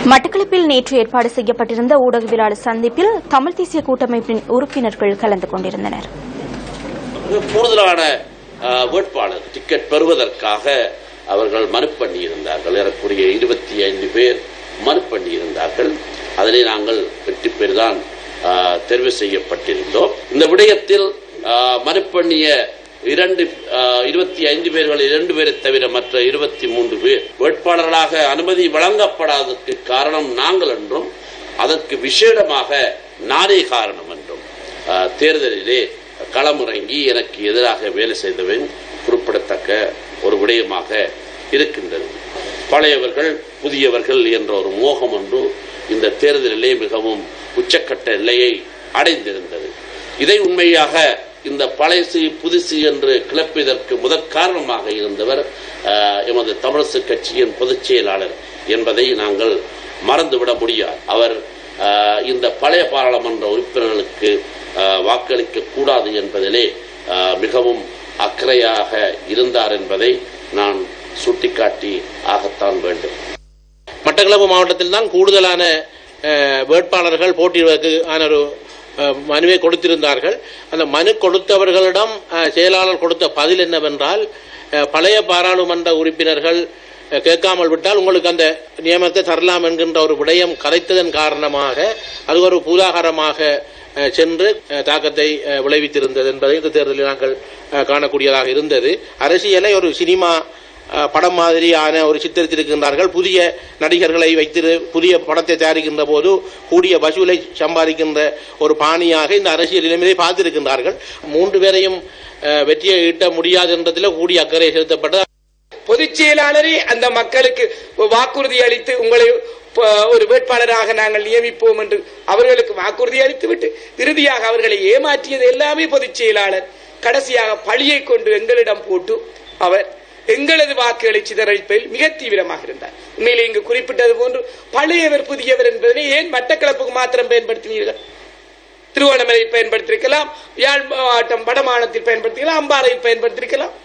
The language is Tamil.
மட்டக்களப்பில் நேற்று ஏற்பாடு செய்யப்பட்டிருந்த ஊடகவியலாளர் சந்திப்பில் தமிழ் தேசிய கூட்டமைப்பின் உறுப்பினர்கள் கலந்து கொண்டிருந்தனர். கூடுதலான வேட்பாளர் டிக்கெட் பெறுவதற்காக அவர்கள் மனு பண்ணியிருந்தார்கள். ஏறக்குறைய 25 பேர் மனு பண்ணியிருந்தார்கள். அதிலே நாங்கள் 8 பேர் தான் தெரிவு செய்யப்பட்டிருந்தோம். இந்த விடயத்தில் மனு பண்ணிய 25 பேர்கள் 2 பேரை தவிர மற்ற 23 பேர் வேட்பாளர்களாக அனுமதி வழங்கப்படாததற்கு காரணம் நாங்கள் என்றும் அதற்கு விசேடமாக நானே காரணம் என்றும் தேர்தலிலே களமிறங்கி எனக்கு எதிராக வேலை செய்தவன் குறிப்பிடத்தக்க ஒரு விடயமாக இருக்கின்றது. பழையவர்கள் புதியவர்கள் என்ற ஒரு மோகம் ஒன்று இந்த தேர்தலிலே மிகவும் உச்சக்கட்ட எல்லையை அடைந்திருந்தது. இதை உண்மையாக இந்த பழைசு புதுசு என்று கிளப்பியதற்கு முதற் காரணமாக இருந்தவர் எமது தமிழரசு கட்சியின் பொதுச் செயலாளர் என்பதை நாங்கள் மறந்துவிட முடியாது. அவர் இந்த பழைய பாராளுமன்ற உறுப்பினர்களுக்கு வாக்களிக்க கூடாது என்பதிலே மிகவும் அக்கறையாக இருந்தார் என்பதை நான் சுட்டிக்காட்டி ஆகத்தான் வேண்டும். மட்டக்களப்பு மாவட்டத்தில் தான் கூடுதலான வேட்பாளர்கள் போட்டியிடுவதற்கான ஒரு மனுவை கொடுத்திருந்தார்கள். அந்த மனு கொடுத்தவர்களிடம் செயலாளர் கொடுத்த பதில் என்னவென்றால், பழைய பாராளுமன்ற உறுப்பினர்கள் கேட்காமல் விட்டால் உங்களுக்கு அந்த நியமனத்தை தரலாம் என்கின்ற ஒரு விடயம் கரைத்ததன் காரணமாக அது ஒரு பூதாகரமாக சென்று தாக்கத்தை விளைவித்திருந்தது என்பதை இந்த தேர்தலில் நாங்கள் காணக்கூடியதாக இருந்தது. அரசியலை ஒரு சினிமா படம் மாதிரியான ஒரு சித்தரித்திருக்கின்றார்கள். புதிய நடிகர்களை வைத்து புதிய படத்தை தயாரிக்கின்ற போது கூடிய வசூலை சம்பாதிக்கின்ற ஒரு பாணியாக இந்த அரசியல் நிலைமையை பார்த்திருக்கின்றார்கள். 3 பேரையும் வெற்றியை ஈட்ட முடியாது என்றதில் கூடிய அக்கறை செலுத்தப்பட்டது. பொதுச் செயலாளரே அந்த மக்களுக்கு வாக்குறுதி அளித்து உங்களை ஒரு வேட்பாளராக நாங்கள் நியமிப்போம் என்று அவர்களுக்கு வாக்குறுதி அளித்துவிட்டு இறுதியாக அவர்களை ஏமாற்றியது எல்லாமே பொதுச் செயலாளர். கடைசியாக பழியை கொண்டு எங்களிடம் போட்டு அவர் எங்களது வாக்குகளை சிதறடிப்பதில் மிக தீவிரமாக இருந்தார். உண்மையிலே இங்கு குறிப்பிட்டது போன்று பழையவர் புதியவர் என்பதனை ஏன் மட்டக்களப்புக்கு மாத்திரம் பயன்படுத்தினீர்கள்? திருவண்ணாமலையில் பயன்படுத்தியிருக்கலாம், யாழ் மாவட்டம் வடமாநிலத்தில் பயன்படுத்தியிருக்கலாம், அம்பாறையில் பயன்படுத்தியிருக்கலாம்.